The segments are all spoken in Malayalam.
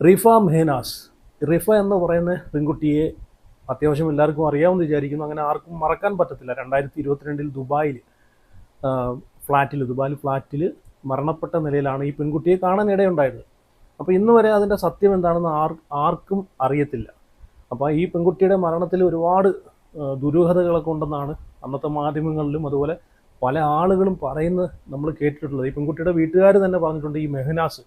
റിഫ മെഹനാസ്. റിഫ എന്ന് പറയുന്ന പെൺകുട്ടിയെ അത്യാവശ്യം എല്ലാവർക്കും അറിയാമെന്ന് വിചാരിക്കുന്നു. അങ്ങനെ ആർക്കും മറക്കാൻ പറ്റത്തില്ല. 2022 ദുബായിൽ ദുബായിൽ ഫ്ലാറ്റിൽ മരണപ്പെട്ട നിലയിലാണ് ഈ പെൺകുട്ടിയെ കാണാനിടയുണ്ടായത്. അപ്പോൾ ഇന്ന് വരെ അതിൻ്റെ സത്യം എന്താണെന്ന് ആർക്കും അറിയത്തില്ല. അപ്പോൾ ഈ പെൺകുട്ടിയുടെ മരണത്തിൽ ഒരുപാട് ദുരൂഹതകളൊക്കെ ഉണ്ടെന്നാണ് അന്നത്തെ മാധ്യമങ്ങളിലും അതുപോലെ പല ആളുകളും പറയുന്നത് നമ്മൾ കേട്ടിട്ടുള്ളത്. ഈ പെൺകുട്ടിയുടെ വീട്ടുകാർ തന്നെ പറഞ്ഞിട്ടുണ്ട്, ഈ മെഹനാസ്,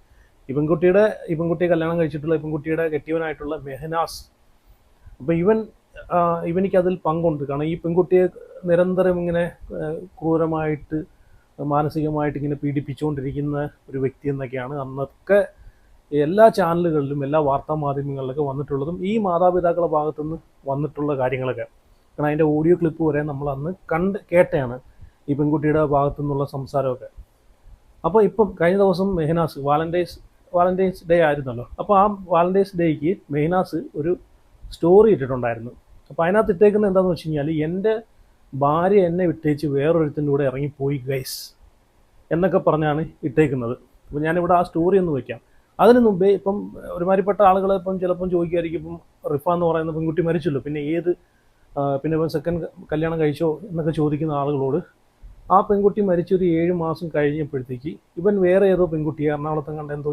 ഈ പെൺകുട്ടിയെ കല്യാണം കഴിച്ചിട്ടുള്ള ഈ പെൺകുട്ടിയുടെ കെട്ടിയവനായിട്ടുള്ള മെഹനാസ്, അപ്പോൾ ഇവനിക്ക് അതിൽ പങ്കുണ്ട്. കാരണം ഈ പെൺകുട്ടിയെ നിരന്തരം ഇങ്ങനെ ക്രൂരമായിട്ട് മാനസികമായിട്ട് ഇങ്ങനെ പീഡിപ്പിച്ചുകൊണ്ടിരിക്കുന്ന ഒരു വ്യക്തി എന്നൊക്കെയാണ് അന്നൊക്കെ എല്ലാ ചാനലുകളിലും എല്ലാ വാർത്താ മാധ്യമങ്ങളിലൊക്കെ വന്നിട്ടുള്ളതും ഈ മാതാപിതാക്കളുടെ ഭാഗത്തുനിന്ന് വന്നിട്ടുള്ള കാര്യങ്ങളൊക്കെ. കാരണം അതിൻ്റെ ഓഡിയോ ക്ലിപ്പ് വരെ നമ്മൾ അന്ന് കേട്ടയാണ് ഈ പെൺകുട്ടിയുടെ ഭാഗത്തു നിന്നുള്ള സംസാരമൊക്കെ. അപ്പോൾ ഇപ്പം കഴിഞ്ഞ ദിവസം മെഹനാസ് വാലന്റൈൻസ് ഡേ ആയിരുന്നല്ലോ. അപ്പോൾ ആ വാലന്റൈൻസ് ഡേക്ക് മെഹനാസ് ഒരു സ്റ്റോറി ഇട്ടിട്ടുണ്ടായിരുന്നു. അപ്പോൾ അതിനകത്ത് ഇട്ടേക്കുന്നത് എന്താണെന്ന് വെച്ച് കഴിഞ്ഞാൽ, എൻ്റെ ഭാര്യ എന്നെ വിട്ടേച്ച് വേറൊരുത്തിൻ്റെ കൂടെ ഇറങ്ങിപ്പോയി ഗൈസ് എന്നൊക്കെ പറഞ്ഞാണ് ഇട്ടേക്കുന്നത്. അപ്പോൾ ഞാനിവിടെ ആ സ്റ്റോറി ഒന്ന് വയ്ക്കാം. അതിന് മുമ്പേ ഇപ്പം ഒരുമാതിരിപ്പെട്ട ആളുകൾ ഇപ്പം ചിലപ്പം ചോദിക്കുമായിരിക്കും, ഇപ്പം റിഫ എന്ന് പറയുന്ന പെൺകുട്ടി മരിച്ചല്ലോ, പിന്നെ ഇപ്പം സെക്കൻഡ് കല്യാണം കഴിച്ചോ എന്നൊക്കെ ചോദിക്കുന്ന ആളുകളോട്, ആ പെൺകുട്ടി മരിച്ചൊരു 7 മാസം കഴിഞ്ഞപ്പോഴത്തേക്ക് ഇവൻ വേറെ ഏതോ പെൺകുട്ടിയെ എറണാകുളത്തും കണ്ട എന്തോ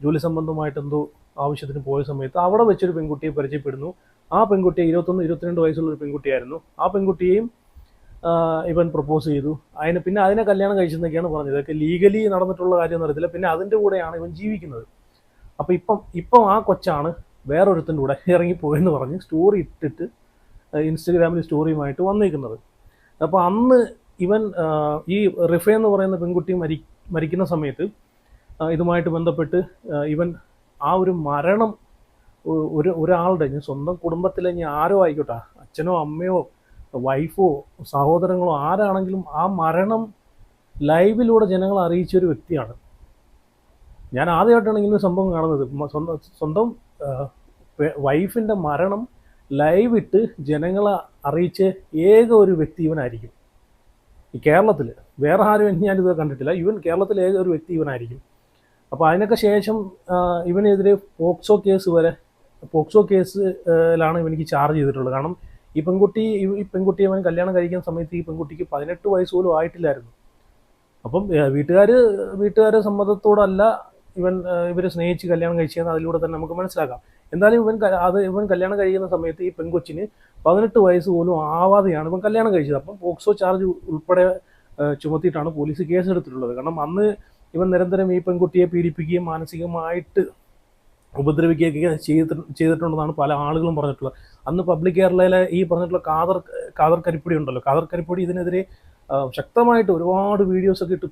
ജോലി സംബന്ധമായിട്ട് എന്തോ ആവശ്യത്തിന് പോയ സമയത്ത് അവിടെ വെച്ചൊരു പെൺകുട്ടിയെ പരിചയപ്പെടുന്നു. ആ പെൺകുട്ടിയെ 21-22 വയസ്സുള്ള ഒരു പെൺകുട്ടിയായിരുന്നു. ആ പെൺകുട്ടിയെയും ഇവൻ പ്രപ്പോസ് ചെയ്തു. പിന്നെ അതിനെ കല്യാണം കഴിച്ചെന്നൊക്കെയാണ് പറഞ്ഞത്. ഇതൊക്കെ ലീഗലി നടന്നിട്ടുള്ള കാര്യം അറിയത്തില്ല. പിന്നെ അതിൻ്റെ കൂടെയാണ് ഇവൻ ജീവിക്കുന്നത്. അപ്പോൾ ഇപ്പം ആ കൊച്ചാണ് വേറൊരുത്തിൻ്റെ കൂടെ ഇറങ്ങിപ്പോയെന്ന് പറഞ്ഞ് സ്റ്റോറി ഇട്ടിട്ട് ഇൻസ്റ്റഗ്രാമിൽ സ്റ്റോറിയുമായിട്ട് വന്നിരിക്കുന്നത്. അപ്പോൾ അന്ന് ഇവൻ ഈ റിഫ എന്ന് പറയുന്ന പെൺകുട്ടി മരിക്കുന്ന സമയത്ത് ഇതുമായിട്ട് ബന്ധപ്പെട്ട് ഇവൻ ആ ഒരു മരണം ഒരാളുടെ, സ്വന്തം കുടുംബത്തിലെ ആരോ ആയിക്കോട്ടെ, അച്ഛനോ അമ്മയോ വൈഫോ സഹോദരങ്ങളോ ആരാണെങ്കിലും, ആ മരണം ലൈവിലൂടെ ജനങ്ങളെ അറിയിച്ച ഒരു വ്യക്തിയാണ്. ഞാൻ ആദ്യമായിട്ടാണ് ഇങ്ങനെ സംഭവം കാണുന്നത്. സ്വന്തം വൈഫിൻ്റെ മരണം ലൈവ് ഇട്ട് ജനങ്ങളെ അറിയിച്ച ഏക ഒരു വ്യക്തി ഇവനായിരിക്കും ഈ കേരളത്തിൽ. വേറെ ആരും ഞാനിത് കണ്ടിട്ടില്ല. കേരളത്തിൽ ഏക ഒരു വ്യക്തി ഇവനായിരിക്കും. അപ്പോൾ അതിനൊക്കെ ശേഷം ഇവനെതിരെ പോക്സോ കേസിലാണ് ഇവനിക്ക് ചാർജ് ചെയ്തിട്ടുള്ളത്. കാരണം ഈ പെൺകുട്ടി ഇവൻ കല്യാണം കഴിക്കുന്ന സമയത്ത് ഈ പെൺകുട്ടിക്ക് 18 വയസ്സ് പോലും ആയിട്ടില്ലായിരുന്നു. അപ്പം വീട്ടുകാരെ സമ്മതത്തോടല്ല ഇവരെ സ്നേഹിച്ച് കല്യാണം കഴിച്ചതെന്ന് അതിലൂടെ തന്നെ നമുക്ക് മനസ്സിലാക്കാം. എന്തായാലും ഇവൻ കല്യാണം കഴിക്കുന്ന സമയത്ത് ഈ പെൺകൊച്ചിന് 18 വയസ്സ് പോലും ആവാതെയാണ് ഇവൻ കല്യാണം കഴിച്ചത്. അപ്പം പോക്സോ ചാർജ് ഉൾപ്പെടെ ചുമത്തിയിട്ടാണ് പോലീസ് കേസെടുത്തിട്ടുള്ളത്. കാരണം അന്ന് ഇവൻ നിരന്തരം ഈ പെൺകുട്ടിയെ പീഡിപ്പിക്കുകയും മാനസികമായിട്ട് ഉപദ്രവിക്കുകയൊക്കെ ചെയ്തിട്ടുണ്ടെന്നാണ് പല ആളുകളും പറഞ്ഞിട്ടുള്ളത്. അന്ന് പബ്ലിക് കേരളയിലെ ഈ പറഞ്ഞിട്ടുള്ള കാദർ കരിപ്പൊടി ഉണ്ടല്ലോ, കാദർ കരിപ്പൊടി ഇതിനെതിരെ ശക്തമായിട്ട് ഒരുപാട് വീഡിയോസൊക്കെ ഇട്ട്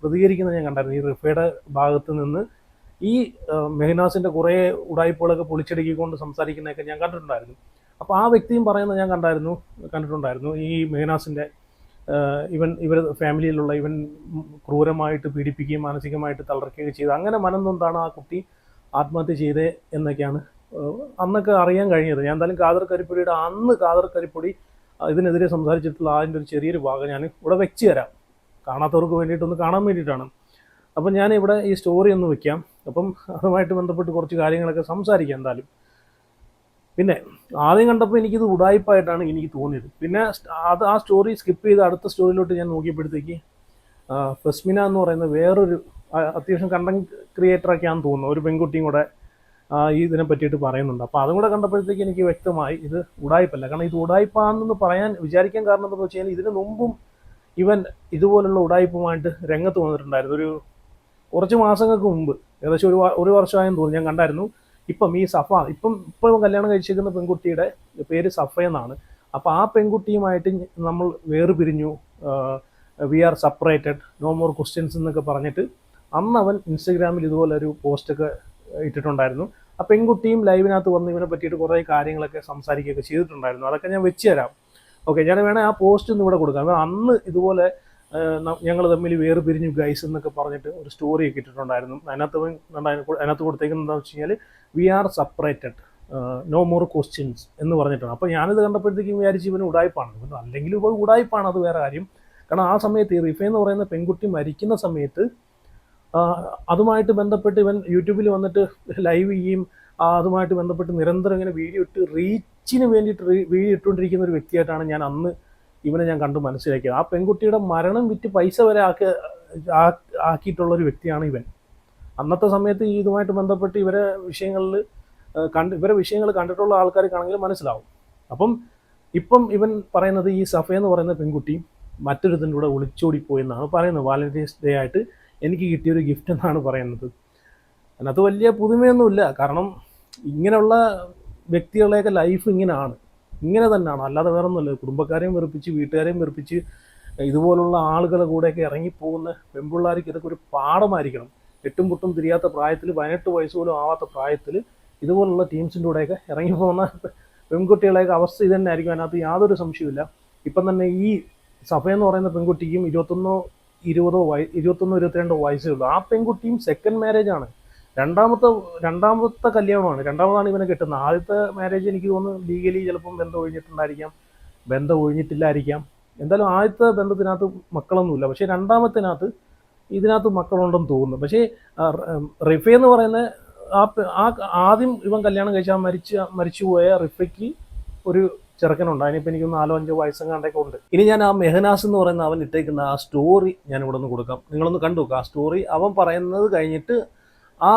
പ്രതികരിക്കുന്നത് ഞാൻ കണ്ടായിരുന്നു. ഈ റിഫയുടെ ഭാഗത്ത് നിന്ന് ഈ മെഹനാസിൻ്റെ കുറേ ഉടായ്പകളൊക്കെ പൊളിച്ചടുക്കിക്കൊണ്ട് സംസാരിക്കുന്നതൊക്കെ ഞാൻ കണ്ടിട്ടുണ്ടായിരുന്നു. അപ്പോൾ ആ വ്യക്തിയും പറയുന്നത് ഞാൻ കണ്ടിട്ടുണ്ടായിരുന്നു. ഈ മെഹനാസിൻ്റെ ഇവർ ഫാമിലിയിലുള്ള ഇവൻ ക്രൂരമായിട്ട് പീഡിപ്പിക്കുകയും മാനസികമായിട്ട് തളർക്കുകയും ചെയ്ത് അങ്ങനെ മനംനൊന്താണ് ആ കുട്ടി ആത്മഹത്യ ചെയ്തേ എന്നൊക്കെയാണ് അന്നൊക്കെ അറിയാൻ കഴിഞ്ഞത്. ഞാൻ എന്തായാലും കാദർ കരിപ്പൊടി ഇതിനെതിരെ സംസാരിച്ചിട്ടുള്ള അതിൻ്റെ ഒരു ചെറിയൊരു ഭാഗം ഞാൻ ഇവിടെ വെച്ച് തരാം, കാണാത്തവർക്ക് വേണ്ടിയിട്ടൊന്ന് കാണാൻ വേണ്ടിയിട്ടാണ്. അപ്പം ഞാനിവിടെ ഈ സ്റ്റോറി ഒന്ന് വെക്കാം. അപ്പം അതുമായിട്ട് ബന്ധപ്പെട്ട് കുറച്ച് കാര്യങ്ങളൊക്കെ സംസാരിക്കാം എന്തായാലും. പിന്നെ ആദ്യം കണ്ടപ്പോൾ എനിക്കിത് ഉടായ്പായിട്ടാണ് എനിക്ക് തോന്നിയത്. പിന്നെ ആ സ്റ്റോറി സ്കിപ്പ് ചെയ്ത് അടുത്ത സ്റ്റോറിയിലോട്ട് ഞാൻ നോക്കിയപ്പോഴത്തേക്ക് ഫസ്മിന എന്ന് പറയുന്ന വേറൊരു അത്യാവശ്യം കണ്ടന്റ് ക്രിയേറ്ററൊക്കെയാണെന്ന് തോന്നുന്നു, ഒരു പെൺകുട്ടിയും കൂടെ ഇതിനെ പറ്റിയിട്ട് പറയുന്നുണ്ട്. അപ്പോൾ അതും കൂടെ കണ്ടപ്പോഴത്തേക്ക് എനിക്ക് വ്യക്തമായി ഇത് ഉടായ്പല്ല. കാരണം ഇത് ഉടായ്പാണെന്ന് വിചാരിക്കാൻ കാരണം എന്താണെന്ന് വെച്ച് കഴിഞ്ഞാൽ ഇതിന് മുമ്പും ഇവൻ ഇതുപോലുള്ള ഉടായ്പുമായിട്ട് രംഗത്ത് വന്നിട്ടുണ്ടായിരുന്നു. ഒരു കുറച്ച് മാസങ്ങൾക്ക് മുമ്പ്, ഏകദേശം ഒരു വർഷമായെന്ന് തോന്നുന്നു, ഞാൻ കണ്ടായിരുന്നു. ഇപ്പം ഈ ഇപ്പം കല്യാണം കഴിച്ചിരിക്കുന്ന പെൺകുട്ടിയുടെ പേര് സഫ എന്നാണ്. അപ്പോൾ ആ പെൺകുട്ടിയുമായിട്ട് നമ്മൾ വേർപിരിഞ്ഞു, we are separated, no more questions എന്നൊക്കെ പറഞ്ഞിട്ട് അന്ന് അവൻ ഇൻസ്റ്റഗ്രാമിൽ ഇതുപോലെ ഒരു പോസ്റ്റൊക്കെ ഇട്ടിട്ടുണ്ടായിരുന്നു. ആ പെൺകുട്ടിയും ലൈവിനകത്ത് വന്ന് ഇവനെ പറ്റിയിട്ട് കുറേ കാര്യങ്ങളൊക്കെ സംസാരിക്കുകയൊക്കെ ചെയ്തിട്ടുണ്ടായിരുന്നു. അതൊക്കെ ഞാൻ വെച്ച് തരാം. ഓക്കെ, ഞാൻ വേണേൽ ആ പോസ്റ്റ് ഒന്ന് ഇവിടെ കൊടുക്കാം. അന്ന് ഇതുപോലെ ഞങ്ങൾ തമ്മിൽ വേർപിരിഞ്ഞു ഗൈസ് എന്നൊക്കെ പറഞ്ഞിട്ട് ഒരു സ്റ്റോറിയൊക്കെ ഇട്ടിട്ടുണ്ടായിരുന്നു. അതിനകത്ത് കൊടുത്തേക്കുന്നത് എന്താണെന്ന് വെച്ച് കഴിഞ്ഞാൽ we are separated, no more questions എന്ന് പറഞ്ഞിട്ടാണ്. അപ്പോൾ ഞാനിത് കണ്ടപ്പോഴത്തേക്കും വിചാരിച്ച് ഇവന് ഉടായ്പാണ്. അല്ലെങ്കിൽ ഉടായ്പാണ്, അത് വേറെ കാര്യം. കാരണം ആ സമയത്ത് ഈ റിഫ എന്ന് പറയുന്ന പെൺകുട്ടി മരിക്കുന്ന സമയത്ത് അതുമായിട്ട് ബന്ധപ്പെട്ട് ഇവൻ യൂട്യൂബിൽ വന്നിട്ട് ലൈവ് ചെയ്യും, അതുമായിട്ട് ബന്ധപ്പെട്ട് നിരന്തരം ഇങ്ങനെ വീഡിയോ ഇട്ട് റീച്ചിന് വേണ്ടിയിട്ട് വീഡിയോ ഇട്ടുകൊണ്ടിരിക്കുന്ന ഒരു വ്യക്തിയായിട്ടാണ് ഞാൻ അന്ന് ഇവനെ ഞാൻ കണ്ട് മനസ്സിലാക്കിയത്. ആ പെൺകുട്ടിയുടെ മരണം വിറ്റ് പൈസ വരെ ആക്കിയിട്ടുള്ള ഒരു വ്യക്തിയാണ് ഇവൻ. അന്നത്തെ സമയത്ത് ഇതുമായിട്ട് ബന്ധപ്പെട്ട് ഇവരെ വിഷയങ്ങൾ കണ്ടിട്ടുള്ള ആൾക്കാർക്കാണെങ്കിൽ മനസ്സിലാവും. അപ്പം ഇപ്പം ഇവൻ പറയുന്നത് ഈ സഫ എന്ന് പറയുന്ന പെൺകുട്ടി മറ്റൊരുത്തിൻ്റെ കൂടെ ഒളിച്ചോടിപ്പോയി എന്നാണ് പറയുന്നത്. വാലന്റൈൻസ് ഡേ ആയിട്ട് എനിക്ക് കിട്ടിയൊരു ഗിഫ്റ്റ് എന്നാണ് പറയുന്നത്. അതിനകത്ത് വലിയ പുതുമയൊന്നുമില്ല. കാരണം ഇങ്ങനെയുള്ള വ്യക്തികളുടെയൊക്കെ ലൈഫ് ഇങ്ങനെ തന്നെയാണ്, അല്ലാതെ വേറെ ഒന്നുമില്ല. കുടുംബക്കാരെയും വെറുപ്പിച്ച്, വീട്ടുകാരെയും വെറുപ്പിച്ച് ഇതുപോലുള്ള ആളുകളുടെ കൂടെയൊക്കെ ഇറങ്ങിപ്പോകുന്ന പെൺപിള്ളേർക്ക് ഇതൊക്കെ ഒരു പാഠമായിരിക്കണം. എട്ടും പൊട്ടും തിരിയാത്ത പ്രായത്തിൽ, 18 വയസ്സ് പോലും ആവാത്ത പ്രായത്തിൽ ഇതുപോലുള്ള ടീംസിൻ്റെ കൂടെയൊക്കെ ഇറങ്ങിപ്പോകുന്ന പെൺകുട്ടികളെയൊക്കെ അവസ്ഥ ഇത് തന്നെ ആയിരിക്കും. അതിനകത്ത് യാതൊരു സംശയമില്ല. ഇപ്പം തന്നെ ഈ സഫ എന്ന് പറയുന്ന പെൺകുട്ടിക്കും 21-22 വയസ്സേ ഉള്ളൂ. ആ പെൺകുട്ടിയും സെക്കൻഡ് മാരേജാണ്, രണ്ടാമത്തെ കല്യാണമാണ്. രണ്ടാമതാണ് ഇവനെ കിട്ടുന്നത്. ആദ്യത്തെ മാരേജ് എനിക്ക് തോന്നുന്നു ലീഗലി ചിലപ്പം ബന്ധം ഒഴിഞ്ഞിട്ടുണ്ടായിരിക്കാം, ബന്ധം ഒഴിഞ്ഞിട്ടില്ലായിരിക്കാം. എന്തായാലും ആദ്യത്തെ ബന്ധത്തിനകത്ത് മക്കളൊന്നുമില്ല. പക്ഷേ ഇതിനകത്ത് മക്കളുണ്ടെന്ന് തോന്നുന്നു. പക്ഷേ റിഫ എന്ന് പറയുന്ന ആദ്യം ഇവൻ കല്യാണം കഴിച്ചാൽ മരിച്ചുപോയ റിഫയ്ക്ക് ഒരു ചെറുക്കനുണ്ട്. അതിനിപ്പോൾ എനിക്കൊന്ന് 4-5 വയസ്സെങ്ങാണ്ടൊക്കെ ഉണ്ട്. ഇനി ഞാൻ ആ മെഹനാസ് എന്ന് പറയുന്ന അവൻ ഇട്ടേക്കുന്ന ആ സ്റ്റോറി ഞാൻ ഇവിടെ നിന്ന് കൊടുക്കാം, നിങ്ങളൊന്ന് കണ്ടു നോക്കുക. ആ സ്റ്റോറി അവൻ പറയുന്നത് കഴിഞ്ഞിട്ട് ആ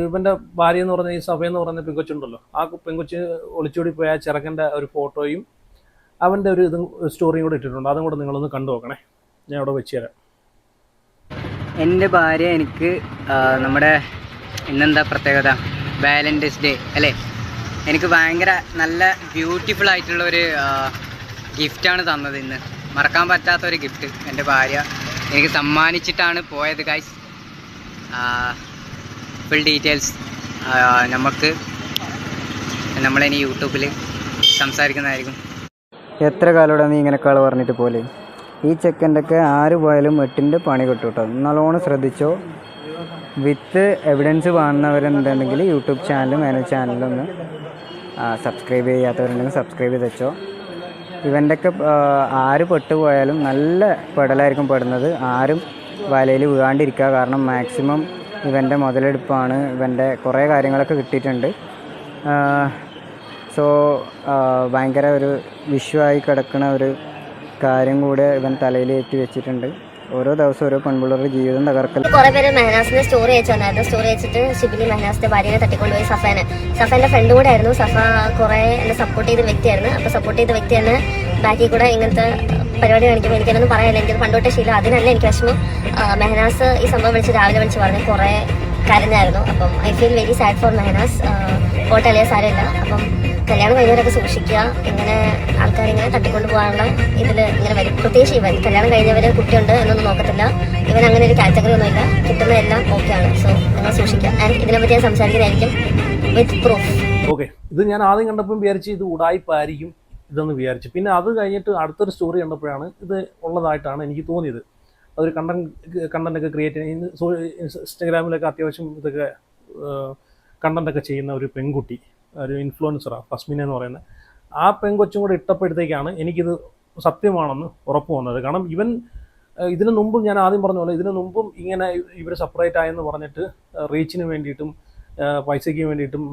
ഇവൻ്റെ ഭാര്യ എന്ന് പറഞ്ഞ ഈ സഭ എന്ന് പറയുന്ന പെങ്കൊച്ചുണ്ടല്ലോ, ആ പെങ്കൊച്ച് ഒളിച്ചോടി പോയ ആ ചെറുക്കൻ്റെ ഒരു ഫോട്ടോയും അവൻ്റെ ഒരു സ്റ്റോറിയും കൂടെ ഇട്ടിട്ടുണ്ട്. അതും കൂടെ നിങ്ങളൊന്ന് കണ്ടു നോക്കണേ, ഞാൻ അവിടെ വെച്ച് തരാം. എൻ്റെ ഭാര്യ എനിക്ക് നമ്മുടെ ഇന്നെന്താ പ്രത്യേകത, വാലന്റൈൻസ് ഡേ അല്ലേ, എനിക്ക് ഭയങ്കര നല്ല ബ്യൂട്ടിഫുൾ ആയിട്ടുള്ള ഒരു ഗിഫ്റ്റാണ് തന്നത്. ഇന്ന് മറക്കാൻ പറ്റാത്തൊരു ഗിഫ്റ്റ് എൻ്റെ ഭാര്യ എനിക്ക് സമ്മാനിച്ചിട്ടാണ് പോയത് ഗൈസ്. ഫുൾ ഡീറ്റെയിൽസ് നമ്മളിനി യൂട്യൂബിൽ സംസാരിക്കുന്നതായിരിക്കും. എത്ര കാലോടെ നീ ഇങ്ങനെ കള പറഞ്ഞിട്ട് പോലെ, ഈ ചെക്കൻ്റെ ഒക്കെ ആര് പോയാലും 8ൻ്റെ പണി കിട്ടും കേട്ടോ. നല്ലോണം ശ്രദ്ധിച്ചോ. വിത്ത് എവിഡൻസ് കാണുന്നവരുണ്ടെങ്കിൽ യൂട്യൂബ് ചാനലും എൻ്റെ ചാനലൊന്ന് സബ്സ്ക്രൈബ് ചെയ്യാത്തവരുണ്ടെങ്കിൽ സബ്സ്ക്രൈബ് ചെയ്ത് വെച്ചോ. ഇവൻ്റെ ഒക്കെ ആര് പെട്ടുപോയാലും നല്ല പെടലായിരിക്കും പെടുന്നത്. ആരും വലയിൽ വീഴാണ്ടിരിക്കുക. കാരണം മാക്സിമം ഇവൻ്റെ മുതലെടുപ്പാണ്. ഇവൻ്റെ കുറേ കാര്യങ്ങളൊക്കെ കിട്ടിയിട്ടുണ്ട്. സോ ഭയങ്കര ഒരു വിഷയമായി കിടക്കുന്ന ഒരു കാര്യം കൂടെ ഇവൻ തലയിലേറ്റി വെച്ചിട്ടുണ്ട്. ഓരോ ദിവസം ഓരോ പെൺപിള്ളേരുടെ ജീവിതം തകർക്കൽ. കുറെ പേര് മെഹനാസിന്റെ സ്റ്റോറി അയച്ചു വന്നായിരുന്നു. സ്റ്റോറി അയച്ചിട്ട് ഷിബിലി മെഹനാസിന്റെ ഭാര്യനെ തട്ടിക്കൊണ്ടുപോയി സഫേന്റെ ഫ്രണ്ട് കൂടെ ആയിരുന്നു. സഫ കുറെ എന്നെ സപ്പോർട്ട് ചെയ്ത വ്യക്തിയായിരുന്നു. അപ്പോൾ സപ്പോർട്ട് ചെയ്ത വ്യക്തി തന്നെ ബാക്കിൽ കൂടെ ഇങ്ങനത്തെ പരിപാടി കാണിക്കുമ്പോൾ എനിക്കതൊന്നും പറയാനില്ല. എനിക്കത് പണ്ടോട്ടെ ശീലം. അതിനല്ല എനിക്ക് വിഷമം. മെഹനാസ് ഈ സംഭവം രാവിലെ വിളിച്ച് പറഞ്ഞു കുറെ കരഞ്ഞായിരുന്നു. അപ്പം I feel very sad for Mehnaz. പോട്ടല്ലേ, സാരമില്ല. അപ്പം കല്യാണം കഴിഞ്ഞവരൊക്കെ സൂക്ഷിക്കുക. ഇങ്ങനെ ആൾക്കാരിങ്ങനെ തട്ടിക്കൊണ്ട് പോകാനുള്ള ഇതിൽ ഇങ്ങനെ വരും. പ്രത്യേകിച്ച് ഇവൻ കല്യാണം കഴിഞ്ഞവർ കുട്ടിയുണ്ട് എന്നൊന്നും നോക്കത്തില്ല. ഇവൻ അങ്ങനെ ഒരു കാറ്റഗറി ഒന്നുമില്ല. കിട്ടുന്നതെല്ലാം ഓക്കെയാണ്. സോ നിങ്ങൾ സൂക്ഷിക്കുക. ആൻഡ് ഇതിനെപ്പറ്റി ഞാൻ സംസാരിക്കുന്നതായിരിക്കും വിത്ത് പ്രൂഫ്. ഓക്കെ, ഇത് ഞാൻ ആദ്യം കണ്ടപ്പം വിചാരിച്ച് ഇത് ഉടായിപ്പായിരിക്കും ഇതെന്ന് വിചാരിച്ചു. പിന്നെ അത് കഴിഞ്ഞിട്ട് അടുത്തൊരു സ്റ്റോറി കണ്ടപ്പോഴാണ് ഇത് ഉള്ളതായിട്ടാണ് എനിക്ക് തോന്നിയത്. അതൊരു കണ്ടൻറ്റൊക്കെ ക്രിയേറ്റ് ചെയ്യുന്ന ഇൻസ്റ്റഗ്രാമിലൊക്കെ അത്യാവശ്യം ഇതൊക്കെ കണ്ടൻറ്റൊക്കെ ചെയ്യുന്ന ഒരു പെൺകുട്ടി, ഒരു ഇൻഫ്ലുവൻസറാണ് ഫസ്മിന എന്ന് പറയുന്നത്. ആ പെൺകൊച്ചും കൂടെ ഇട്ടപ്പോഴത്തേക്കാണ് എനിക്കിത് സത്യമാണെന്ന് ഉറപ്പ് വന്നത്. കാരണം ഇതിനു മുമ്പും ഞാൻ ആദ്യം പറഞ്ഞ പോലെ ഇതിനു മുമ്പും ഇങ്ങനെ ഇവർ സെപ്പറേറ്റ് ആയെന്ന് പറഞ്ഞിട്ട് റീച്ചിന് വേണ്ടിയിട്ടും പൈസയ്ക്ക് വേണ്ടിയിട്ടും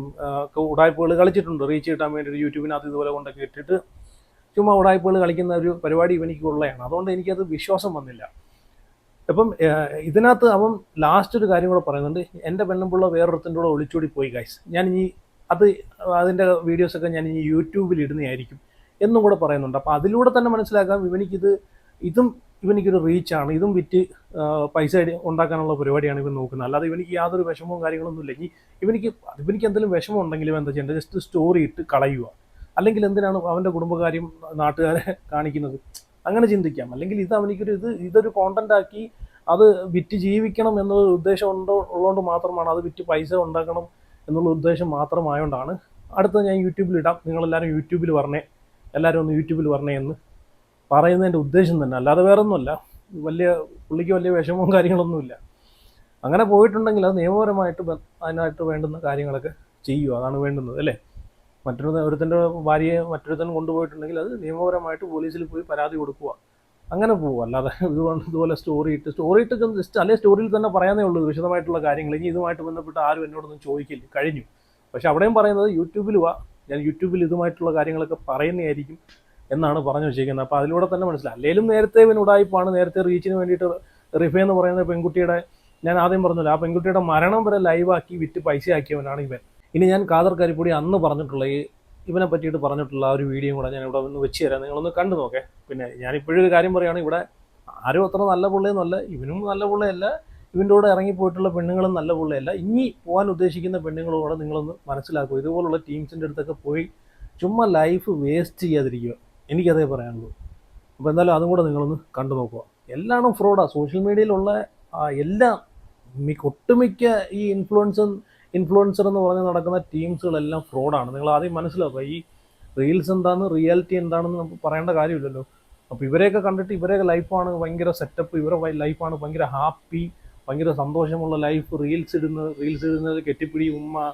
ഉടായ്പകൾ കളിച്ചിട്ടുണ്ട്. റീച്ച് കിട്ടാൻ വേണ്ടിയിട്ട് യൂട്യൂബിനകത്ത് ഇതുപോലെ കൊണ്ടൊക്കെ ഇട്ടിട്ട് ചുമ്മാ ഉടായ്പകൾ കളിക്കുന്ന ഒരു പരിപാടി ഇവനിക്കുള്ളതാണ്. അതുകൊണ്ട് എനിക്കത് വിശ്വാസം വന്നില്ല. അപ്പം ഇതിനകത്ത് അവൻ ലാസ്റ്റ് ഒരു കാര്യം കൂടെ പറയുന്നുണ്ട്, എൻ്റെ പെണ്ണുമ്പിള്ള വേറൊരുത്തിൻ്റെ കൂടെ ഒളിച്ചോടി പോയി ഗൈസ്, ഞാൻ ഇനി അതിൻ്റെ വീഡിയോസൊക്കെ ഞാൻ ഇനി യൂട്യൂബിൽ ഇടുന്നതായിരിക്കും എന്നും കൂടെ പറയുന്നുണ്ട്. അപ്പോൾ അതിലൂടെ തന്നെ മനസ്സിലാക്കാം ഇവനിക്കൊരു റീച്ചാണ്. ഇതും വിറ്റ് പൈസ ഉണ്ടാക്കാനുള്ള പരിപാടിയാണ് ഇവൻ നോക്കുന്നത്. അല്ലാതെ ഇവനിക്ക് യാതൊരു വിഷമവും കാര്യങ്ങളൊന്നും ഇല്ല. ഇവനിക്ക് എന്തെങ്കിലും വിഷമം ഉണ്ടെങ്കിലും എന്താ ചെയ്യേണ്ടത്, ജസ്റ്റ് സ്റ്റോറി ഇട്ട് കളയുക. അല്ലെങ്കിൽ എന്തിനാണ് അവൻ്റെ കുടുംബകാര്യം നാട്ടുകാരെ കാണിക്കുന്നത്, അങ്ങനെ ചിന്തിക്കാം. അല്ലെങ്കിൽ ഇതൊരു കോണ്ടന്റ് ആക്കി അത് വിറ്റ് ജീവിക്കണം എന്നുള്ള ഉദ്ദേശം ഉള്ളതുകൊണ്ട് മാത്രമാണ്, അത് വിറ്റ് പൈസ ഉണ്ടാക്കണം എന്നുള്ള ഉദ്ദേശം മാത്രമായതുകൊണ്ടാണ് അടുത്ത ഞാൻ യൂട്യൂബിൽ ഇടാം, നിങ്ങളെല്ലാവരും യൂട്യൂബിൽ വരണേ, എല്ലാവരും ഒന്ന് യൂട്യൂബിൽ വരണേ എന്ന് പറയുന്നതിൻ്റെ ഉദ്ദേശം തന്നെ. അല്ലാതെ വേറെ ഒന്നുമല്ല. പുള്ളിക്ക് വലിയ വിഷമവും കാര്യങ്ങളൊന്നുമില്ല. അങ്ങനെ പോയിട്ടുണ്ടെങ്കിൽ അത് നിയമപരമായിട്ട് അതിനായിട്ട് വേണ്ടുന്ന കാര്യങ്ങളൊക്കെ ചെയ്യുക, അതാണ് വേണ്ടുന്നത് അല്ലേ. ഒരുത്തൻ്റെ ഭാര്യയെ മറ്റൊരുത്തൻ കൊണ്ടുപോയിട്ടുണ്ടെങ്കിൽ അത് നിയമപരമായിട്ട് പോലീസിൽ പോയി പരാതി കൊടുക്കുക. അങ്ങനെ പോകും. അല്ലാതെ ഇതുപോലെ സ്റ്റോറി ഇട്ട് ജസ്റ്റ് അല്ലെ സ്റ്റോറിയിൽ തന്നെ പറയാനേ ഉള്ളൂ വിശദമായിട്ടുള്ള കാര്യങ്ങൾ. ഇനി ഇതുമായിട്ട് ബന്ധപ്പെട്ട് ആരും എന്നോടൊന്നും ചോദിക്കില്ല, കഴിഞ്ഞു. പക്ഷെ അവിടെയും പറയുന്നത് യൂട്യൂബിൽ ഞാൻ യൂട്യൂബിൽ ഇതുമായിട്ടുള്ള കാര്യങ്ങളൊക്കെ പറയുന്നതായിരിക്കും എന്നാണ് പറഞ്ഞു വെച്ചിരിക്കുന്നത്. അപ്പോൾ അതിലൂടെ തന്നെ മനസ്സിലായി. അല്ലെങ്കിലും നേരത്തെ ഇവൻ ഉടായിപ്പാണ്. നേരത്തെ റീച്ചിന് വേണ്ടിയിട്ട് റിഫേ എന്ന് പറയുന്ന പെൺകുട്ടിയുടെ, ഞാൻ ആദ്യം പറഞ്ഞല്ലോ, ആ പെൺകുട്ടിയുടെ മരണം വരെ ലൈവാക്കി വിറ്റ് പൈസ ആക്കിയവനാണ് ഇവൻ. ഇനി ഞാൻ ഖാദർ കരിപ്പൊടി അന്ന് പറഞ്ഞിട്ടുള്ള ഇവനെ പറ്റിയിട്ട് പറഞ്ഞിട്ടുള്ള ആ ഒരു വീഡിയോ കൂടെ ഞാൻ ഇവിടെ ഒന്ന് വെച്ച് തരാം, നിങ്ങളൊന്ന് കണ്ടു നോക്കേ. പിന്നെ ഞാനിപ്പോഴും ഒരു കാര്യം പറയുകയാണ്, ഇവിടെ ആരും അത്ര നല്ല പുള്ളിയൊന്നുമല്ല, ഇവനും നല്ല പുള്ളിയല്ല, ഇവൻ്റെ കൂടെ ഇറങ്ങിപ്പോയിട്ടുള്ള പെണ്ണുങ്ങളും നല്ല പുള്ളിയല്ല. ഇനി പോകാൻ ഉദ്ദേശിക്കുന്ന പെണ്ണുങ്ങളോട് നിങ്ങളൊന്ന് മനസ്സിലാക്കുക. ഇതുപോലുള്ള ടീംസിൻ്റെ അടുത്തൊക്കെ പോയി ചുമ്മാ ലൈഫ് വേസ്റ്റ് ചെയ്യാതിരിക്കുക, എനിക്കതേ പറയാനുള്ളൂ. അപ്പോൾ എന്തായാലും അതും കൂടെ നിങ്ങളൊന്ന് കണ്ടു നോക്കുക. എല്ലാം ഫ്രോഡാണ്. സോഷ്യൽ മീഡിയയിലുള്ള എല്ലാം ഒട്ടുമിക്ക ഈ ഇൻഫ്ലുവൻസർ എന്ന് പറഞ്ഞ് നടക്കുന്ന ടീംസുകളെല്ലാം ഫ്രോഡാണ്. നിങ്ങൾ ആദ്യം മനസ്സിലാക്കുക. ഈ റീൽസ് എന്താണെന്ന്, റിയാലിറ്റി എന്താണെന്ന് നമുക്ക് പറയേണ്ട കാര്യമില്ലല്ലോ. അപ്പോൾ ഇവരെയൊക്കെ കണ്ടിട്ട് ഇവരെയൊക്കെ ലൈഫാണ് ഭയങ്കര സെറ്റപ്പ്, ഇവരുടെ ലൈഫാണ് ഭയങ്കര ഹാപ്പി, ഭയങ്കര സന്തോഷമുള്ള ലൈഫ്. റീൽസ് ഇടുന്നത് കെട്ടിപ്പിടി, ഉമ്മ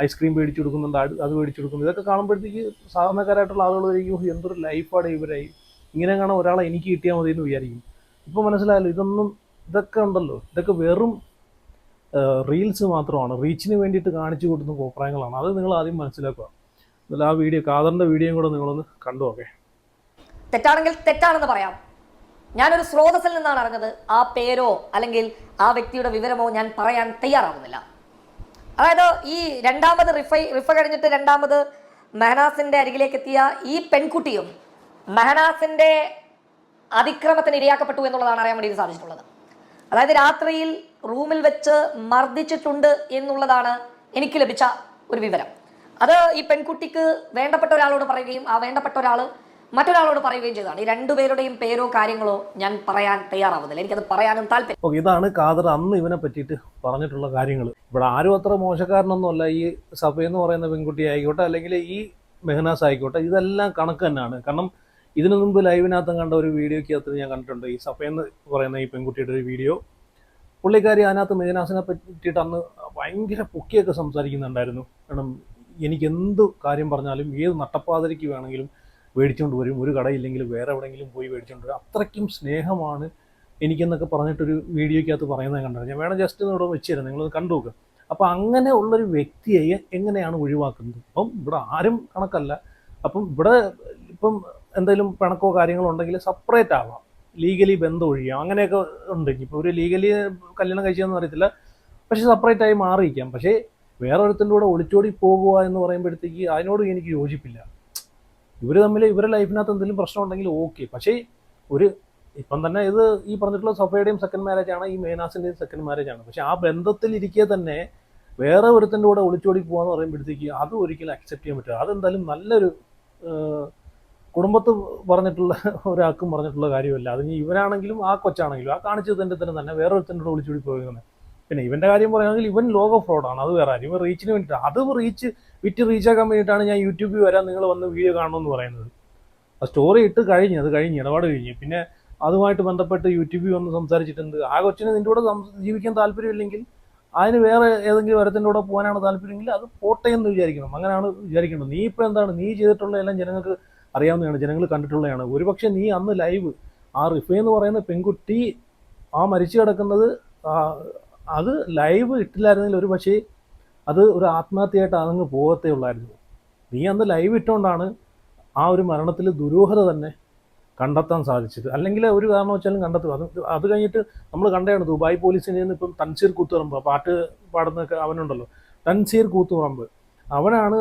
ഐസ്ക്രീം മേടിച്ചു കൊടുക്കുന്നുണ്ട്, അത് മേടിച്ചു കൊടുക്കുന്നു. ഇതൊക്കെ കാണുമ്പോഴത്തേക്ക് സാധാരണക്കാരായിട്ടുള്ള ആളുകൾ വിചാരിക്കും എന്തൊരു ലൈഫാണ് ഇവരായി, ഇങ്ങനെ കാണാൻ ഒരാളെ എനിക്ക് കിട്ടിയാൽ മതി എന്ന് വിചാരിക്കും. ഇപ്പോൾ മനസ്സിലായല്ലോ, ഇതൊക്കെ ഉണ്ടല്ലോ, ഇതൊക്കെ വെറും റീൽസ് മാത്രമാണ്, റീച്ചിന് വേണ്ടിയിട്ട് കാണിച്ചു കൊടുക്കുന്ന കോപ്രായങ്ങളാണ്. അത് നിങ്ങൾ ആദ്യം മനസ്സിലാക്കുക. എന്നാൽ ആ വീഡിയോ, ഖാദറിൻ്റെ വീഡിയോയും കൂടെ നിങ്ങളൊന്ന് കണ്ടു നോക്കേ. തെറ്റാണെങ്കിൽ തെറ്റാണെന്ന് പറയാം. ഞാനൊരു സ്രോതസ്സിൽ നിന്നാണ് അറിഞ്ഞത്. ആ പേരോ അല്ലെങ്കിൽ ആ വ്യക്തിയുടെ വിവരമോ ഞാൻ പറയാൻ തയ്യാറാവുന്നില്ല. അതായത് ഈ രണ്ടാമത് റിഫ കഴിഞ്ഞിട്ട് രണ്ടാമത് മെഹനാസിന്റെ അരികിലേക്ക് എത്തിയ ഈ പെൺകുട്ടിയും മെഹനാസിന്റെ അതിക്രമത്തിന് ഇരയാക്കപ്പെട്ടു എന്നുള്ളതാണ് അറിയാൻ വേണ്ടി സാധിച്ചിട്ടുള്ളത്. അതായത് രാത്രിയിൽ റൂമിൽ വെച്ച് മർദ്ദിച്ചിട്ടുണ്ട് എന്നുള്ളതാണ് എനിക്ക് ലഭിച്ച ഒരു വിവരം. അത് ഈ പെൺകുട്ടിക്ക് വേണ്ടപ്പെട്ട ഒരാളോട് പറയുകയും ആ വേണ്ടപ്പെട്ട ഒരാൾ മറ്റൊരാളോട് പറയുകയും ചെയ്തതാണ്. ഈ രണ്ടുപേരുടെയും പേരോ കാര്യങ്ങളോ ഞാൻ പറയാൻ തയ്യാറാവുന്നില്ല, എനിക്കത് പറയാനും താല്പര്യം. ഓക്കെ, ഇതാണ് ഖാദർ അന്ന് ഇവനെ പറ്റിയിട്ട് പറഞ്ഞിട്ടുള്ള കാര്യങ്ങൾ. ഇവിടെ ആരും അത്ര മോശക്കാരനൊന്നുമല്ല. ഈ സഫയെന്ന് പറയുന്ന പെൺകുട്ടി ആയിക്കോട്ടെ, അല്ലെങ്കിൽ ഈ മെഹനാസ് ആയിക്കോട്ടെ, ഇതെല്ലാം കണക്ക് തന്നെയാണ്. കാരണം ഇതിനു മുമ്പ് ലൈവിനകത്തും കണ്ട ഒരു വീഡിയോയ്ക്കകത്ത് ഞാൻ കണ്ടിട്ടുണ്ട്. ഈ സഫയെന്ന് പറയുന്ന ഈ പെൺകുട്ടിയുടെ ഒരു വീഡിയോ. പുള്ളിക്കാരി അതിനകത്ത് മെഹനാസിനെ പറ്റിയിട്ട് അന്ന് ഭയങ്കര പൊക്കിയൊക്കെ സംസാരിക്കുന്നുണ്ടായിരുന്നു. കാരണം എനിക്ക് എന്ത് കാര്യം പറഞ്ഞാലും ഏത് നട്ടപ്പാതിരിക്ക് വേണമെങ്കിലും മേടിച്ചുകൊണ്ട് വരും, ഒരു കടയില്ലെങ്കിലും വേറെ എവിടെയെങ്കിലും പോയി മേടിച്ചുകൊണ്ട് വരും, അത്രയ്ക്കും സ്നേഹമാണ് എനിക്കെന്നൊക്കെ പറഞ്ഞിട്ടൊരു വീഡിയോയ്ക്കകത്ത് പറയുന്നത് കണ്ടത്. ഞാൻ വേണം ജസ്റ്റ് ഇവിടെ വെച്ച് തരാം, നിങ്ങളത് കണ്ടു നോക്കുക. അപ്പോൾ അങ്ങനെ ഉള്ളൊരു വ്യക്തിയെ എങ്ങനെയാണ് ഒഴിവാക്കുന്നത്? ഇപ്പം ഇവിടെ ആരും കണക്കല്ല. അപ്പം ഇവിടെ ഇപ്പം എന്തെങ്കിലും പിണക്കോ കാര്യങ്ങളോ ഉണ്ടെങ്കിൽ സെപ്പറേറ്റ് ആവാം, ലീഗലി ബന്ധം ഒഴിയാം, അങ്ങനെയൊക്കെ ഉണ്ട്. ഇപ്പോൾ ഒരു ലീഗലി കല്യാണം കഴിച്ചതെന്ന് അറിയത്തില്ല, പക്ഷേ സെപ്പറേറ്റ് ആയി മാറിയിരിക്കാം. പക്ഷേ വേറെ ഒരുത്തിൻ്റെ കൂടെ ഒളിച്ചോടി പോകുക എന്ന് പറയുമ്പോഴത്തേക്ക് അതിനോട് എനിക്ക് യോജിപ്പില്ല. ഇവർ തമ്മിൽ ഇവരുടെ ലൈഫിനകത്ത് എന്തെങ്കിലും പ്രശ്നം ഉണ്ടെങ്കിൽ ഓക്കെ. പക്ഷേ ഇപ്പം തന്നെ ഇത് ഈ പറഞ്ഞിട്ടുള്ള സഫയുടെയും സെക്കൻഡ് മാരേജ് ആണ്, ഈ മെഹനാസിൻ്റെയും സെക്കൻഡ് മാരേജ് ആണ്. പക്ഷേ ആ ബന്ധത്തിലിരിക്കെ തന്നെ വേറെ ഒരുത്തിൻ്റെ കൂടെ ഒളിച്ചോടി പോകാന്ന് പറയുമ്പോഴത്തേക്ക് അത് ഒരിക്കലും അക്സെപ്റ്റ് ചെയ്യാൻ പറ്റില്ല. അതെന്തായാലും നല്ലൊരു കുടുംബത്ത് പറഞ്ഞിട്ടുള്ള ഒരാൾക്കും പറഞ്ഞിട്ടുള്ള കാര്യമല്ല. അതിന് ഇവനാണെങ്കിലും ആ കൊച്ചാണെങ്കിലും ആ കാണിച്ചതിൻ്റെ തന്നെ വേറെ ഒരുത്തിൻ്റെ കൂടെ ഒളിച്ചോടി പോകുന്നത്. പിന്നെ ഇവൻ്റെ കാര്യം പറയുകയാണെങ്കിൽ ഇവൻ ലോക ഫ്രോഡാണ്, അത് വേറെ കാര്യം. ഇവൻ റീച്ചിന് വേണ്ടിയിട്ടാണ്, അത് റീച്ചാക്കാൻ വേണ്ടിയിട്ടാണ് ഞാൻ യൂട്യൂബിൽ വരാൻ നിങ്ങൾ വന്ന് വീഡിയോ കാണണമെന്ന് പറയുന്നത്. ആ സ്റ്റോറി ഇട്ട് അത് കഴിഞ്ഞ് ഇടപാട് കഴിഞ്ഞ് പിന്നെ അതുമായിട്ട് ബന്ധപ്പെട്ട് യൂട്യൂബിൽ വന്ന് സംസാരിച്ചിട്ടുണ്ട്. ആ കൊച്ചിന് നിൻ്റെ കൂടെ ജീവിക്കാൻ താല്പര്യമില്ലെങ്കിൽ, അതിന് വേറെ ഏതെങ്കിലും ഒരുത്തിൻ്റെ കൂടെ പോകാനാണ് താല്പര്യമെങ്കിൽ അത് പോട്ടെ എന്ന് വിചാരിക്കണം. അങ്ങനെയാണ് വിചാരിക്കേണ്ടത്. നീ ഇപ്പോൾ എന്താണ് നീ ചെയ്തിട്ടുള്ള എല്ലാം ജനങ്ങൾക്ക് അറിയാവുന്നതാണ്, ജനങ്ങൾ കണ്ടിട്ടുള്ളതാണ്. ഒരുപക്ഷെ നീ അന്ന് ലൈവ് ആ റിഫേ എന്ന് പറയുന്ന പെൺകുട്ടി ആ മരിച്ചു കിടക്കുന്നത് അത് ലൈവ് ഇട്ടില്ലായിരുന്നെങ്കിൽ ഒരു പക്ഷേ അത് ഒരു ആത്മഹത്യയായിട്ട് അതങ്ങ് പോകത്തേ ഉള്ളായിരുന്നു. നീ അന്ന് ലൈവ് ഇട്ടുകൊണ്ടാണ് ആ ഒരു മരണത്തിൽ ദുരൂഹത തന്നെ കണ്ടെത്താൻ സാധിച്ചത്. അല്ലെങ്കിൽ ഒരു കാരണവശാലും കണ്ടെത്തുക. അത് കഴിഞ്ഞിട്ട് നമ്മൾ കണ്ടതാണ് ദുബായ് പോലീസിൻ്റെ നിന്ന് ഇപ്പം തൻസീർ കൂത്തുപറമ്പ്, പാട്ട് പാടുന്നൊക്കെ അവനുണ്ടല്ലോ, തൻസീർ കൂത്തുപറമ്പ്, അവനാണ്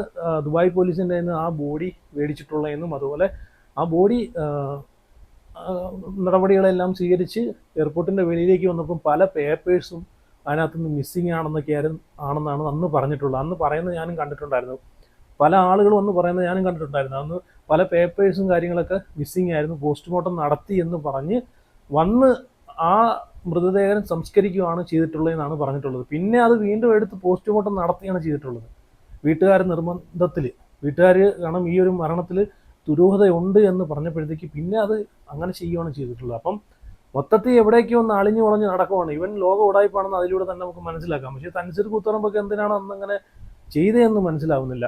ദുബായ് പോലീസിൻ്റെ നിന്ന് ആ ബോഡി മേടിച്ചിട്ടുള്ളതെന്നും അതുപോലെ ആ ബോഡി നടപടികളെല്ലാം സ്വീകരിച്ച് എയർപോർട്ടിൻ്റെ വെളിയിലേക്ക് വന്നപ്പം പല പേപ്പേഴ്സും അതിനകത്തുനിന്ന് മിസ്സിങ് ആണെന്നാണ് അന്ന് പറഞ്ഞിട്ടുള്ളത്. അന്ന് പറയുന്നത് ഞാനും കണ്ടിട്ടുണ്ടായിരുന്നു, പല ആളുകളും വന്ന് പറയുന്നത് ഞാനും കണ്ടിട്ടുണ്ടായിരുന്നു. അന്ന് പല പേപ്പേഴ്സും കാര്യങ്ങളൊക്കെ മിസ്സിങ് ആയിരുന്നു, പോസ്റ്റ്മോർട്ടം നടത്തി എന്ന് പറഞ്ഞ് വന്ന് ആ മൃതദേഹം സംസ്കരിക്കുകയാണ് ചെയ്തിട്ടുള്ളതെന്നാണ് പറഞ്ഞിട്ടുള്ളത്. പിന്നെ അത് വീണ്ടും എടുത്ത് പോസ്റ്റ്മോർട്ടം നടത്തിയാണ് ചെയ്തിട്ടുള്ളത്. വീട്ടുകാർ നിർബന്ധത്തിൽ, വീട്ടുകാർ കാരണം ഈ ഒരു മരണത്തിൽ ദുരൂഹതയുണ്ട് എന്ന് പറഞ്ഞപ്പോഴത്തേക്ക് പിന്നെ അത് അങ്ങനെ ചെയ്യുകയാണ് ചെയ്തിട്ടുള്ളത്. അപ്പം മൊത്തത്തിൽ എവിടേക്കോ ഒന്ന് അളിഞ്ഞു വളഞ്ഞ് നടക്കുവാണ്. ഇവൻ ലോക ഉടായ്പാണെന്ന് അതിലൂടെ തന്നെ നമുക്ക് മനസ്സിലാക്കാം. പക്ഷേ തൻസീർ കൂത്തുപറമ്പൊക്കെ എന്തിനാണ് അന്നങ്ങനെ ചെയ്തതെന്ന് മനസ്സിലാവുന്നില്ല.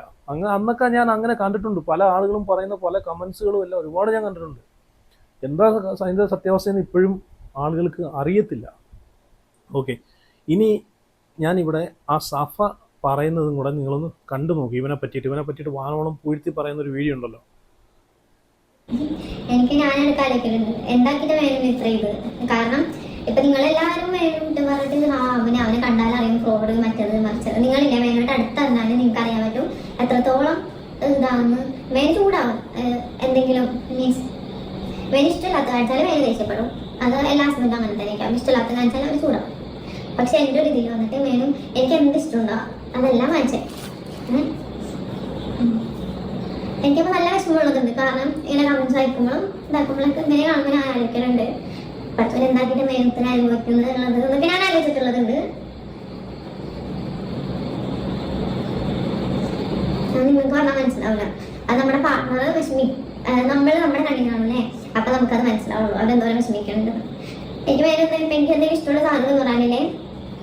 അന്നൊക്കെ ഞാൻ അങ്ങനെ കണ്ടിട്ടുണ്ട്, പല ആളുകളും പറയുന്ന പല കമൻസുകളും എല്ലാം ഒരുപാട് ഞാൻ കണ്ടിട്ടുണ്ട്. എന്താ അതിൻ്റെ സത്യാവസ്ഥയെന്ന് ഇപ്പോഴും ആളുകൾക്ക് അറിയത്തില്ല. ഓക്കെ, ഇനി ഞാനിവിടെ ആ സഫ പറയുന്നതും കൂടെ നിങ്ങളൊന്ന് കണ്ടു നോക്കി. ഇവനെ പറ്റിയിട്ട് വാനോളം പൂഴ്ത്തി പറയുന്ന ഒരു വീഡിയോ ഉണ്ടല്ലോ. എനിക്ക് ഞാനെടുക്കാൻ ആലോചിക്കുന്നുണ്ട് എന്താക്കിട്ട് വേണം ഇത്ര ഇത്. കാരണം ഇപ്പൊ നിങ്ങളെല്ലാവരും വേണം പറഞ്ഞിട്ട് അവനെ കണ്ടാൽ അറിയും ഫ്രോഡ് മറ്റത് മറിച്ചത്. നിങ്ങളില്ല വേണോട്ട് അടുത്തറിഞ്ഞാലും നിങ്ങൾക്ക് അറിയാൻ പറ്റും എത്രത്തോളം ഇതാണെന്ന്. വേന ചൂടാവും എന്തെങ്കിലും മീൻസ് വേന ഇഷ്ടമില്ലാത്ത കാണിച്ചാൽ വേന ദേഷ്യപ്പെടും. അത് എല്ലാ ഹസ്ബൻഡും അങ്ങനെ തന്നെ. ഇഷ്ടമില്ലാത്ത കാണിച്ചാൽ അവർ ചൂടാവും. പക്ഷെ എൻ്റെ ഒരു ഇതിൽ വന്നിട്ട് വേണം എനിക്ക് എന്ത് ഇഷ്ടമുണ്ടാവും അതെല്ലാം വാങ്ങിച്ചേ. എനിക്കിപ്പോൾ നല്ല വിഷമമുള്ളതുണ്ട്. കാരണം ഇങ്ങനെ കമൻസ് അയക്കുമ്പോഴും ഇതാക്കുമ്പോഴൊക്കെ ഇങ്ങനെ കാണുമ്പോൾ ഞാൻ ആലോചിക്കലുണ്ട് പറ്റുന്ന എന്താക്കിയിട്ട് മേനത്തിന് അനുഭവിക്കുന്നത് എന്നുള്ളത് എന്നൊക്കെ ഞാൻ ആലോചിച്ചിട്ടുള്ളതുണ്ട്. നിങ്ങൾക്ക് പറഞ്ഞാൽ മനസ്സിലാവില്ല. അത് നമ്മുടെ പാർട്ട്ണർ നമ്മൾ നമ്മുടെ കണ്ണിൽ കാണൂല്ലേ, അപ്പൊ നമുക്കത് മനസ്സിലാവുള്ളൂ അതെന്തോരം വിഷമിക്കുന്നുണ്ട്. എനിക്ക് വേറെ എനിക്ക് എന്തെങ്കിലും ഇഷ്ടമുള്ള സാധനം എന്ന് പറയാനില്ലേ,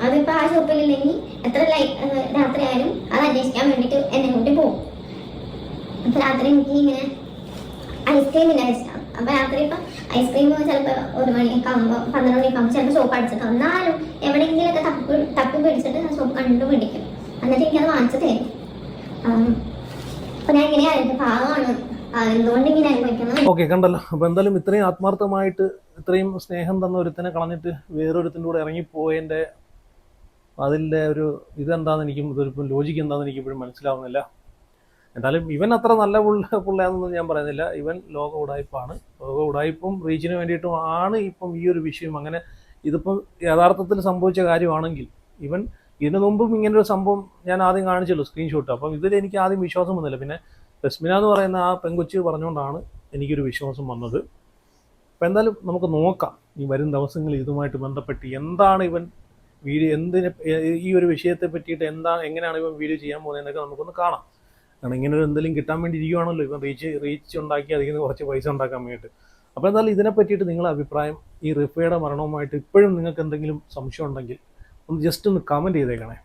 അതിപ്പോൾ ആ ഷോപ്പിലില്ലെങ്കിൽ എത്ര രാത്രി ആയാലും അത് അന്വേഷിക്കാൻ വേണ്ടിയിട്ട് എന്നെ കൂട്ടി പോകും. അപ്പൊ രാത്രി എനിക്ക് ഇങ്ങനെ ഐസ്ക്രീമില്ല ഇഷ്ടം. അപ്പൊ രാത്രി ഇപ്പൊ ഐസ്ക്രീം ചിലപ്പോൾ 1 മണിയൊക്കെ ആകുമ്പോൾ 12 മണിയൊക്കെ ആകുമ്പോൾ ചിലപ്പോൾ ഷോപ്പ് അടിച്ചിട്ടാവും. എന്നാലും എവിടെയെങ്കിലുമൊക്കെ തപ്പി പിടിച്ചിട്ട് ആ ഷോപ്പ് കണ്ടുപിടിക്കും. എന്നിട്ട് എനിക്കത് വാങ്ങിച്ചു തരും. അപ്പൊ ഞാൻ ഇങ്ങനെയായിരുന്നു പാവമാണ് എന്തുകൊണ്ട് ഇങ്ങനെ അനുഭവിക്കുന്നത്. ഓക്കെ, കണ്ടല്ലോ. അപ്പോൾ എന്തായാലും ഇത്രയും ആത്മാർത്ഥമായിട്ട് ഇത്രയും സ്നേഹം തന്ന ഒരുത്തനെ കളഞ്ഞിട്ട് വേറൊരുത്തിൻ്റെ കൂടെ ഇറങ്ങിപ്പോയതിൻ്റെ അതിൻ്റെ ഒരു ഇതെന്താണെന്ന് എനിക്കും ഇതൊരു ലോജിക്ക് എന്താണെന്ന് എനിക്കിപ്പോഴും മനസ്സിലാവുന്നില്ല. എന്തായാലും ഇവൻ അത്ര നല്ല പുള്ളയാണെന്നൊന്നും ഞാൻ പറയുന്നില്ല. ഇവൻ ലോക ഉടായ്പാണ്. ലോക ഉടായ്പും റീച്ചിന് വേണ്ടിയിട്ടും ആണ് ഇപ്പം ഈ ഒരു വിഷയം. അങ്ങനെ ഇതിപ്പം യഥാർത്ഥത്തിൽ സംഭവിച്ച കാര്യമാണെങ്കിൽ ഇവൻ ഇതിനു മുമ്പും ഇങ്ങനൊരു സംഭവം ഞാൻ ആദ്യം കാണിച്ചല്ലോ സ്ക്രീൻഷോട്ട്. അപ്പം ഇതിൽ എനിക്ക് ആദ്യം വിശ്വാസം വന്നില്ല. പിന്നെ റസ്മിന എന്ന് പറയുന്ന ആ പെങ്കൊച്ച് പറഞ്ഞുകൊണ്ടാണ് എനിക്കൊരു വിശ്വാസം വന്നത്. അപ്പം എന്തായാലും നമുക്ക് നോക്കാം ഈ വരും ദിവസങ്ങളിൽ ഇതുമായിട്ട് ബന്ധപ്പെട്ട് എന്താണ് ഇവൻ വീഡിയോ ഈ ഒരു വിഷയത്തെ പറ്റിയിട്ട് എങ്ങനെയാണ് ഇവൻ വീഡിയോ ചെയ്യാൻ പോകുന്നതെന്നൊക്കെ നമുക്കൊന്ന് കാണാം. കാരണം ഇങ്ങനെ ഒരു എന്തെങ്കിലും കിട്ടാൻ വേണ്ടി ഇരിക്കുവാണല്ലോ ഇവൻ റീച്ച് ഉണ്ടാക്കി അതിൽ നിന്ന് കുറച്ച് പൈസ ഉണ്ടാക്കാൻ വേണ്ടിയിട്ട്. അപ്പോൾ എന്തായാലും ഇതിനെ പറ്റിയിട്ട് നിങ്ങളുടെ അഭിപ്രായം ഈ റിഫയുടെ മരണവുമായിട്ട് ഇപ്പോഴും നിങ്ങൾക്ക് എന്തെങ്കിലും സംശയം ഉണ്ടെങ്കിൽ ഒന്ന് ജസ്റ്റ് ഒന്ന് കമൻറ്റ് ചെയ്തേക്കണേ.